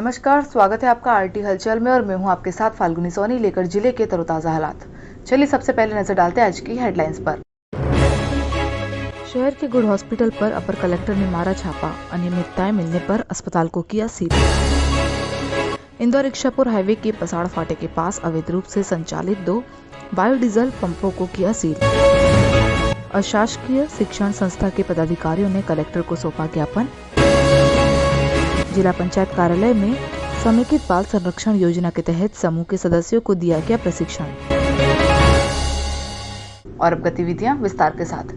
नमस्कार, स्वागत है आपका आरटी हलचल में और मैं हूं आपके साथ फाल्गुनी सोनी लेकर जिले के तरोताजा हालात। चलिए सबसे पहले नजर डालते हैं आज की हेडलाइंस पर। शहर के गुड हॉस्पिटल पर अपर कलेक्टर ने मारा छापा, अनियमितताएं मिलने पर अस्पताल को किया सील। इंदौर इच्छापुर हाईवे के पसाड़ फाटे के पास अवैध रूप से संचालित 2 बायोडीजल पंपों को किया सील। अशासकीय शिक्षण संस्था के पदाधिकारियों ने कलेक्टर को सौंपा ज्ञापन। जिला पंचायत कार्यालय में समेकित बाल संरक्षण योजना के तहत समूह के सदस्यों को दिया गया प्रशिक्षण। और अब गतिविधियां विस्तार के साथ।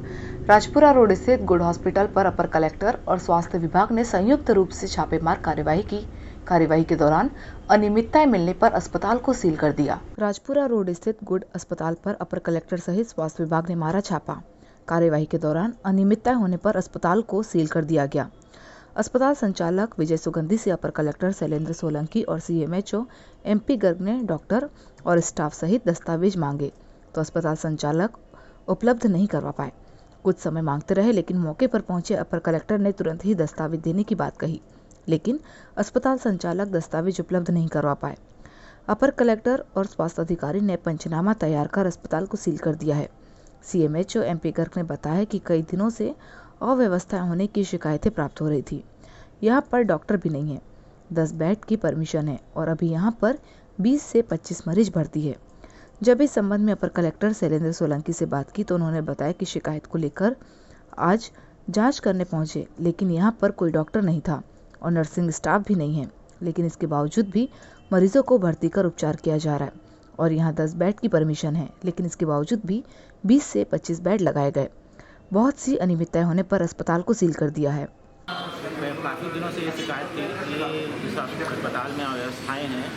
राजपुरा रोड स्थित गुड हॉस्पिटल पर अपर कलेक्टर और स्वास्थ्य विभाग ने संयुक्त रूप से छापेमार कार्यवाही की। कार्यवाही के दौरान अनियमितताएं मिलने पर अस्पताल को सील कर दिया। राजपुरा रोड स्थित गुड अस्पताल पर अपर कलेक्टर सहित स्वास्थ्य विभाग ने मारा छापा। कार्यवाही के दौरान अनियमितताएं होने पर अस्पताल को सील कर दिया गया। अस्पताल संचालक विजय सुगंधी से अपर कलेक्टर शैलेंद्र सोलंकी और सीएमएचओ एमपी गर्ग ने डॉक्टर और स्टाफ सहित दस्तावेज मांगे तो अस्पताल संचालक उपलब्ध नहीं करवा पाए। कुछ समय मांगते रहे लेकिन मौके पर पहुंचे अपर कलेक्टर ने तुरंत ही दस्तावेज देने की बात कही, लेकिन अस्पताल संचालक दस्तावेज उपलब्ध नहीं करवा पाए। अपर कलेक्टर और स्वास्थ्य अधिकारी ने पंचनामा तैयार कर अस्पताल को सील कर दिया है। सीएमएचओ एमपी गर्ग ने बताया कि कई दिनों से अव्यवस्था होने की शिकायतें प्राप्त हो रही थी। यहाँ पर डॉक्टर भी नहीं है, 10 बेड की परमिशन है और अभी यहाँ पर 20 से 25 मरीज भर्ती है। जब इस संबंध में अपर कलेक्टर शैलेंद्र सोलंकी से बात की तो उन्होंने बताया कि शिकायत को लेकर आज जांच करने पहुंचे, लेकिन यहाँ पर कोई डॉक्टर नहीं था और नर्सिंग स्टाफ भी नहीं है, लेकिन इसके बावजूद भी मरीजों को भर्ती कर उपचार किया जा रहा है और यहाँ 10 बेड की परमिशन है, लेकिन इसके बावजूद भी 20 से 25 बेड लगाए गए। बहुत सी अनियमितताएं होने पर अस्पताल को सील कर दिया है। काफ़ी दिनों से ये शिकायत थी कि जिस अस्पताल में अव्यवस्थाएं हैं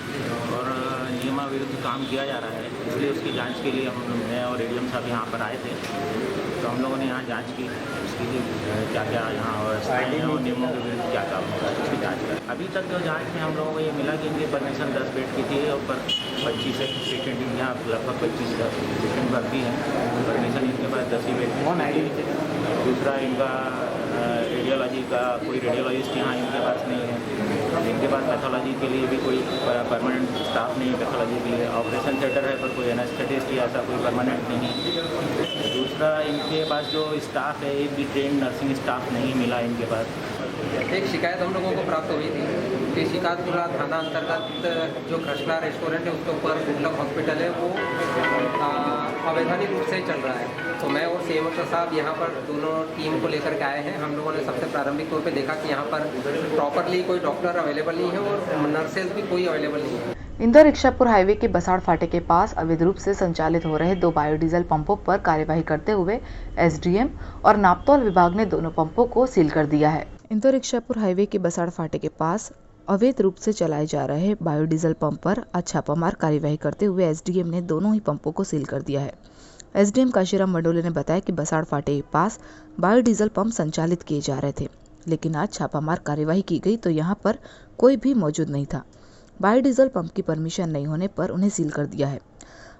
और नियमाविरुद्ध काम किया जा रहा है, इसलिए उसकी जांच के लिए मैं और एडीएम साहब यहाँ पर आए थे। तो हम लोगों ने यहाँ जांच की, उसकी क्या क्या यहाँ अव्यवस्थाएं हैं और नियमों के विरुद्ध क्या काम होगा उसकी जाँच कर। अभी तक जो जाँच में हम लोगों को ये मिला कि इनकी परमिशन 10 बेड की थी और 25 पेशेंट यहाँ लगभग 25 पेशेंट भर्ती हैं। परमिशन इनके पास 10 ही बेड की। दूसरा इनका रेडियोलॉजी का कोई रेडियोलॉजिस्ट यहाँ इनके पास नहीं है। इनके पास पैथोलॉजी के लिए भी कोई परमानेंट स्टाफ नहीं है। पैथोलॉजी के लिए ऑपरेशन थिएटर है पर कोई एनेस्थेटिस्ट या ऐसा कोई परमानेंट नहीं है। दूसरा इनके पास जो स्टाफ है एक भी ट्रेन नर्सिंग स्टाफ नहीं मिला इनके पास। एक शिकायत हम लोगों को प्राप्त हुई थी कि शिकारपुरा थाना अंतर्गत जो कृष्णा रेस्टोरेंट है उसके ऊपर गुडलक हॉस्पिटल है वो अवैधानिक रूप से चल रहा है। तो मैं और सीएमओ साहब यहाँ पर दोनों टीम को लेकर के आए हैं। हम लोगों ने सबसे प्रारंभिक तौर पे देखा कि यहाँ पर प्रॉपरली कोई डॉक्टर अवेलेबल नहीं है और नर्सेज भी कोई अवेलेबल नहीं है। इंदौर इच्छापुर हाईवे के बसाड़ फाटे के पास अवैध रूप से संचालित हो रहे 2 बायोडीजल पंपों पर कार्यवाही करते हुए एसडीएम और नापतौल विभाग ने दोनों पंपों को सील कर दिया है। इंदौर इच्छापुर हाईवे के बसाड़ फाटे के पास अवैध रूप से चलाए जा रहे बायोडीजल पंप पर आज छापामार कार्यवाही करते हुए एसडीएम ने दोनों ही पंपों को सील कर दिया है। एसडीएम काशीराम मंडोले ने बताया कि बसाड़ फाटे के पास बायोडीजल पंप संचालित किए जा रहे थे, लेकिन आज छापामार कार्यवाही की गई तो यहाँ पर कोई भी मौजूद नहीं था। बायोडीजल पंप की परमिशन नहीं होने पर उन्हें सील कर दिया है।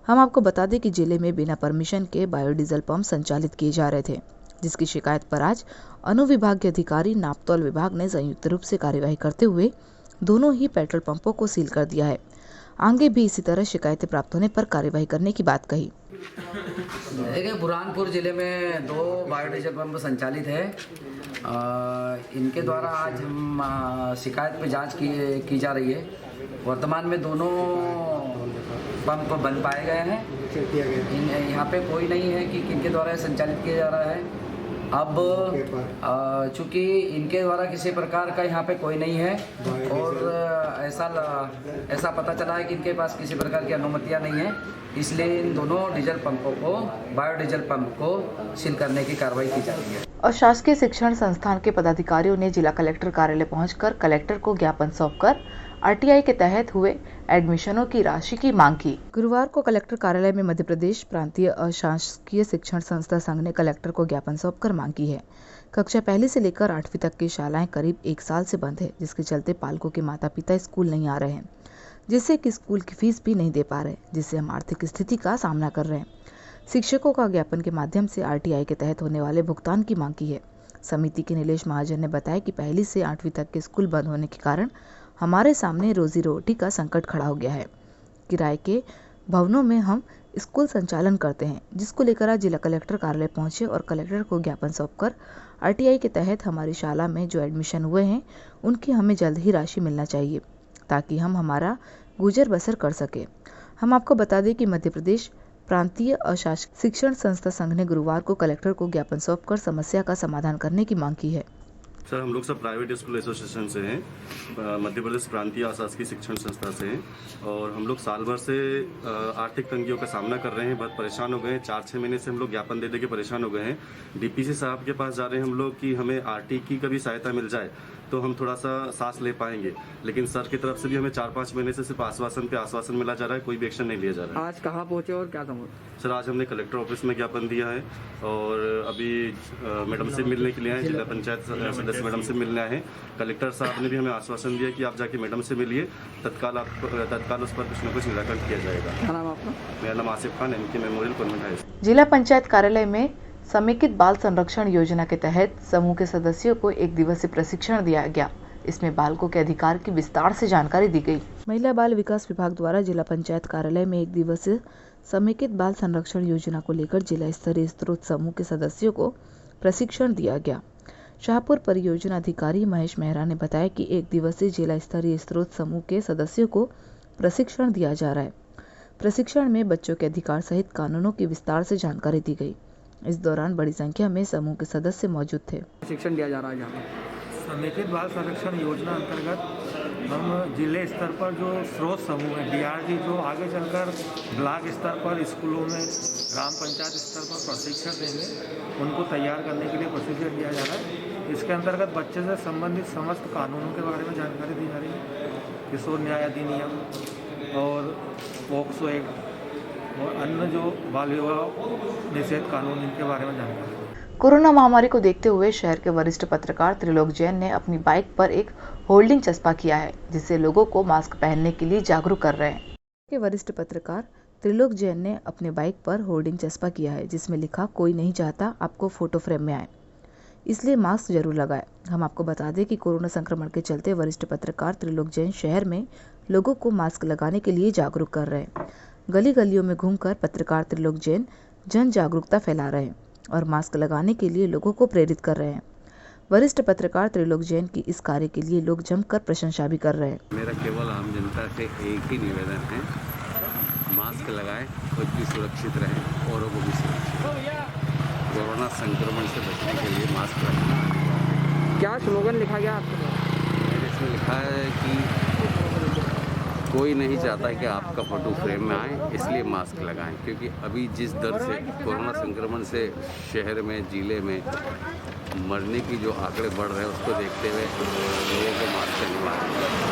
हम आपको बता दें कि जिले में बिना परमिशन के बायोडीजल पंप संचालित किए जा रहे थे, जिसकी शिकायत पर आज अनुविभागीय अधिकारी नापतौल विभाग ने संयुक्त रूप से कार्यवाही करते हुए दोनों ही पेट्रोल पंपों को सील कर दिया है। आगे भी इसी तरह शिकायतें प्राप्त होने पर कार्यवाही करने की बात कही। देखिए, बुरहानपुर जिले में 2 बायोडीजल पंप संचालित है। इनके द्वारा आज हम शिकायत पे जांच की जा रही है। वर्तमान में दोनों पंप बन पाए गए हैं। यहाँ पे कोई नहीं है कि किनके द्वारा संचालित किया जा रहा है। अब चूँकि इनके द्वारा किसी प्रकार का यहाँ पे कोई नहीं है और ऐसा पता चला है कि इनके पास किसी प्रकार की अनुमतियाँ नहीं है, इसलिए इन दोनों डीजल पंपों को बायोडीजल पंप को सील करने की कार्रवाई की जा रही है। और शासकीय शिक्षण संस्थान के पदाधिकारियों ने जिला कलेक्टर कार्यालय पहुंचकर कलेक्टर को ज्ञापन सौंपकर आरटीआई के तहत हुए एडमिशनों की राशि की मांग की। गुरुवार को कलेक्टर कार्यालय में मध्य प्रदेश प्रांतीय अशासकीय शिक्षण संस्था संघ ने कलेक्टर को ज्ञापन सौंपकर मांग की है। कक्षा 1 से लेकर 8वीं तक की शालाएं करीब 1 साल से बंद है, जिसके चलते पालकों के माता पिता स्कूल नहीं आ रहे हैं, जिससे कि स्कूल की फीस भी नहीं दे पा रहे, जिससे हम आर्थिक स्थिति का सामना कर रहे हैं। शिक्षकों का ज्ञापन के माध्यम से आरटीआई के तहत होने वाले भुगतान की मांग की है। समिति के नीलेश महाजन ने बताया कि 1 से 8वीं तक के स्कूल बंद होने के कारण हमारे सामने रोजी रोटी का संकट खड़ा हो गया है। किराए के भवनों में हम स्कूल संचालन करते हैं, जिसको लेकर आज जिला कलेक्टर कार्यालय पहुंचे और कलेक्टर को ज्ञापन सौंपकर आरटीआई के तहत हमारी शाला में जो एडमिशन हुए हैं उनकी हमें जल्द ही राशि मिलना चाहिए, ताकि हम हमारा गुजर बसर कर सके। हम आपको बता दें कि मध्य प्रदेश प्रांतीय अशासकीय शिक्षण संस्था संघ ने गुरुवार को कलेक्टर को ज्ञापन सौंपकर समस्या का समाधान करने की मांग की है। सर, हम लोग सब प्राइवेट स्कूल एसोसिएशन से हैं, मध्य प्रदेश प्रांतीय अशासकीय शिक्षण संस्था से हैं और हम लोग साल भर से आर्थिक तंगियों का सामना कर रहे हैं। बहुत परेशान हो गए हैं। 4-6 महीने से हम लोग ज्ञापन दे के परेशान हो गए हैं। डीपीसी साहब के पास जा रहे हैं हम लोग कि हमें आरटी की कभी सहायता मिल जाए तो हम थोड़ा सा सांस ले पाएंगे, लेकिन सर की तरफ से भी हमें 4-5 महीने से सिर्फ आश्वासन पे आश्वासन मिला जा रहा है, कोई भी एक्शन नहीं लिया जा रहा है। आज कहाँ पहुँचे और क्या कहा? सर, आज हमने कलेक्टर ऑफिस में ज्ञापन दिया है और अभी मैडम से मिलने के लिए आए, जिला पंचायत सदस्य मैडम से मिलने आए हैं। कलेक्टर साहब ने भी हमें आश्वासन दिया कि आप जाके मैडम से मिलिए, तत्काल उस पर कुछ न कुछ निराकरण किया जाएगा। क्या नाम आपका? मेरा नाम Asif Khan, MK memorial convent high school. जिला पंचायत कार्यालय में समेकित बाल संरक्षण योजना के तहत समूह के सदस्यों को 1 दिवसीय प्रशिक्षण दिया गया। इसमें बालकों के अधिकार की विस्तार से जानकारी दी गई। महिला बाल विकास विभाग द्वारा जिला पंचायत कार्यालय में 1 दिवसीय समेकित बाल संरक्षण योजना को लेकर जिला स्तरीय स्रोत समूह के सदस्यों को प्रशिक्षण दिया गया। शाहपुर परियोजना अधिकारी महेश मेहरा ने बताया कि 1 दिवसीय जिला स्तरीय स्रोत समूह के सदस्यों को प्रशिक्षण दिया जा रहा है। प्रशिक्षण में बच्चों के अधिकार सहित कानूनों की विस्तार से जानकारी दी गई। इस दौरान बड़ी संख्या में समूह के सदस्य मौजूद थे। शिक्षण दिया जा रहा है यहाँ समेकित बाल संरक्षण योजना अंतर्गत हम जिले स्तर पर जो स्रोत समूह है DRD, जो आगे चलकर ब्लॉक स्तर पर स्कूलों में, ग्राम पंचायत स्तर पर प्रशिक्षण देंगे, उनको तैयार करने के लिए प्रशिक्षण दिया जा रहा है। इसके अंतर्गत बच्चे से संबंधित समस्त कानूनों के बारे में जानकारी दी जा रही है। किशोर न्याय अधिनियम और पॉक्सो एक्ट और अन्य जो बाल विवाह निषेध कानून, इनके बारे में जानकारी। कोरोना महामारी को देखते हुए शहर के वरिष्ठ पत्रकार त्रिलोक जैन ने अपनी बाइक पर एक होल्डिंग चस्पा किया है, जिससे लोगों को मास्क पहनने के लिए जागरूक कर रहे हैं। के वरिष्ठ पत्रकार त्रिलोक जैन ने अपने बाइक पर होल्डिंग चस्पा किया है, जिसमें लिखा, कोई नहीं चाहता आपको फोटो फ्रेम में आए, इसलिए मास्क जरूर लगाए। हम आपको बता दें कि कोरोना संक्रमण के चलते वरिष्ठ पत्रकार त्रिलोक जैन शहर में लोगों को मास्क लगाने के लिए जागरूक कर रहे हैं। गली गलियों में घूमकर पत्रकार त्रिलोक जैन जन जागरूकता फैला रहे हैं और मास्क लगाने के लिए लोगों को प्रेरित कर रहे हैं। वरिष्ठ पत्रकार त्रिलोक जैन की इस कार्य के लिए लोग जमकर प्रशंसा भी कर रहे हैं। मेरा केवल आम जनता से एक ही निवेदन है, मास्क लगाएं, खुद भी सुरक्षित रहें, औरों को भी सुरक्षित रहें। कोरोना संक्रमण से बचने के लिए मास्क रखना। क्या स्लोगन लिखा गया आपको? इसमें लिखा है कि कोई नहीं चाहता कि आपका फोटो फ्रेम में आए, इसलिए मास्क लगाएं। क्योंकि अभी जिस दर से कोरोना संक्रमण से शहर में, जिले में मरने की जो आंकड़े बढ़ रहे हैं, उसको देखते हुए लोगों को मास्क अनिवार्य।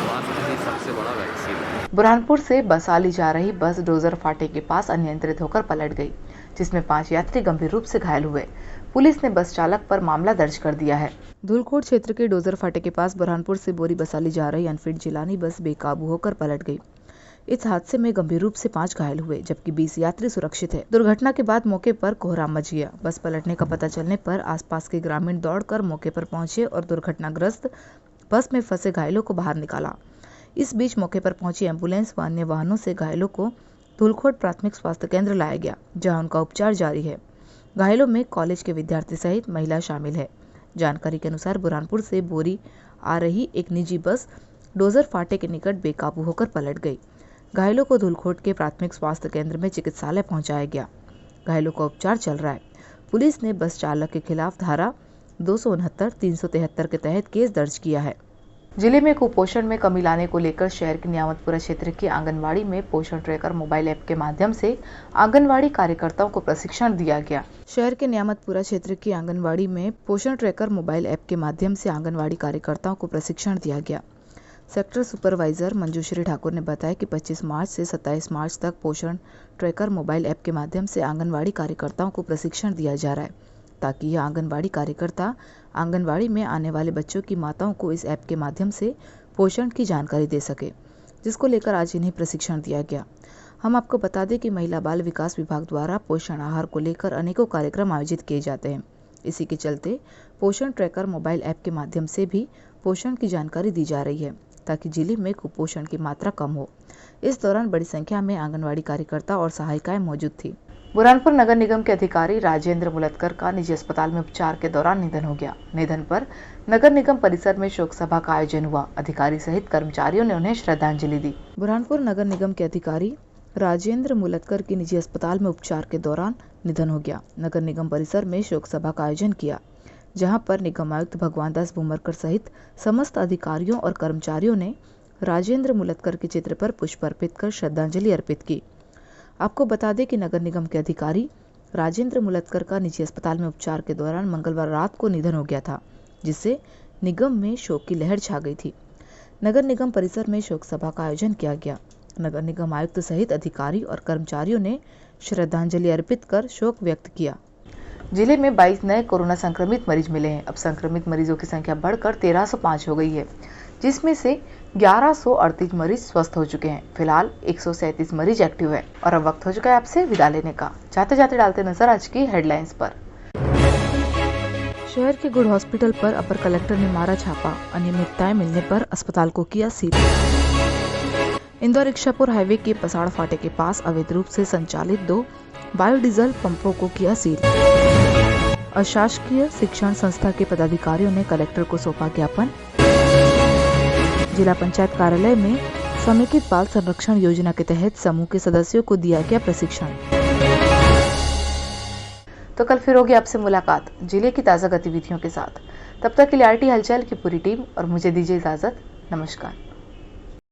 मास्क ही सबसे बड़ा वैक्सीन है। बुरहानपुर से बसाली जा रही बस डोजर फाटे के पास अनियंत्रित होकर पलट गई, जिसमें 5 यात्री गंभीर रूप से घायल हुए। पुलिस ने बस चालक पर मामला दर्ज कर दिया है। धूलकोट क्षेत्र के डोजर फाटे के पास बुरहानपुर से बोरी बसाली जा रही अनफिट जिलानी बस बेकाबू होकर पलट गई। इस हादसे में गंभीर रूप से 5 घायल हुए, जबकि 20 यात्री सुरक्षित है। दुर्घटना के बाद मौके पर कोहराम मच गया। बस पलटने का पता चलने पर आसपास के ग्रामीण दौड़कर मौके पर पहुंचे और दुर्घटनाग्रस्त बस में फंसे घायलों को बाहर निकाला। इस बीच मौके पर पहुंची एम्बुलेंस व अन्य वाहनों से घायलों को धूलकोट प्राथमिक स्वास्थ्य केंद्र लाया गया, जहां उनका उपचार जारी है। घायलों में कॉलेज के विद्यार्थी सहित महिला शामिल है। जानकारी के अनुसार बुरहानपुर से बोरी आ रही एक निजी बस डोजर फाटे के निकट बेकाबू होकर पलट गई। घायलों को धूलकोट के प्राथमिक स्वास्थ्य केंद्र में चिकित्सालय पहुंचाया गया। घायलों का उपचार चल रहा है। पुलिस ने बस चालक के खिलाफ धारा 269, 373 के तहत केस दर्ज किया है। जिले में कुपोषण में कमी लाने को लेकर शहर के नियामतपुरा क्षेत्र की आंगनवाड़ी में पोषण ट्रैकर मोबाइल ऐप के माध्यम से आंगनवाड़ी कार्यकर्ताओं को प्रशिक्षण दिया गया। शहर के नियामतपुरा क्षेत्र की आंगनवाड़ी में पोषण ट्रैकर मोबाइल ऐप के माध्यम से आंगनवाड़ी कार्यकर्ताओं को प्रशिक्षण दिया गया। सेक्टर सुपरवाइजर मंजूश्री ठाकुर ने बताया कि 25 मार्च से 27 मार्च तक पोषण ट्रैकर मोबाइल ऐप के माध्यम से आंगनवाड़ी कार्यकर्ताओं को प्रशिक्षण दिया जा रहा है, ताकि यह आंगनवाड़ी कार्यकर्ता आंगनवाड़ी में आने वाले बच्चों की माताओं को इस ऐप के माध्यम से पोषण की जानकारी दे सके, जिसको लेकर आज इन्हें प्रशिक्षण दिया गया। हम आपको बता दें कि महिला बाल विकास विभाग द्वारा पोषण आहार को लेकर अनेकों कार्यक्रम आयोजित किए जाते हैं। इसी के चलते पोषण ट्रैकर मोबाइल ऐप के माध्यम से भी पोषण की जानकारी दी जा रही है, ताकि जिले में कुपोषण की मात्रा कम हो। इस दौरान बड़ी संख्या में आंगनवाड़ी कार्यकर्ता और सहायिकाएं मौजूद थी। बुरहानपुर नगर निगम के अधिकारी राजेंद्र मुलतकर का निजी अस्पताल में उपचार के दौरान निधन हो गया। निधन पर नगर निगम परिसर में शोक सभा का आयोजन हुआ। अधिकारी सहित कर्मचारियों ने उन्हें श्रद्धांजलि दी। बुरहानपुर नगर निगम के अधिकारी राजेंद्र मुलतकर की निजी अस्पताल में उपचार के दौरान निधन हो गया। नगर निगम परिसर में शोक सभा का आयोजन किया, जहां पर निगम आयुक्त भगवान दास भूमरकर सहित समस्त अधिकारियों और कर्मचारियों ने राजेंद्र मुलतकर के चित्र पर पुष्प अर्पित कर श्रद्धांजलि अर्पित की। आपको बता दें कि नगर निगम के अधिकारी राजेंद्र मुलतकर का निजी अस्पताल में उपचार के दौरान मंगलवार रात को निधन हो गया था, जिससे निगम में शोक की लहर छा गई थी। नगर निगम परिसर में शोक सभा का आयोजन किया गया। नगर निगम आयुक्त सहित अधिकारी और कर्मचारियों ने श्रद्धांजलि अर्पित कर शोक व्यक्त किया। जिले में 22 नए कोरोना संक्रमित मरीज मिले हैं। अब संक्रमित मरीजों की संख्या बढ़कर 1305 हो गई है, जिसमें से 1138 मरीज स्वस्थ हो चुके हैं। फिलहाल 137 मरीज एक्टिव है। और अब वक्त हो चुका है आपसे विदा लेने का। जाते जाते डालते नजर आज की हेडलाइंस पर। शहर के गुड हॉस्पिटल पर अपर कलेक्टर ने मारा छापा। अनियमितताएं मिलने पर अस्पताल को किया सील। इंदौर इच्छापुर हाईवे के पसाड़ फाटे के पास अवैध रूप से संचालित 2 बायोडीजल पंपों को किया सील। अशासकीय शिक्षण संस्था के पदाधिकारियों ने कलेक्टर को सौंपा ज्ञापन। जिला पंचायत कार्यालय में समेकित बाल संरक्षण योजना के तहत समूह के सदस्यों को दिया गया प्रशिक्षण। तो कल फिर होगी आपसे मुलाकात जिले की ताज़ा गतिविधियों के साथ। तब तक के लिए आरटी हलचल की पूरी टीम और मुझे दीजिए इजाजत। नमस्कार।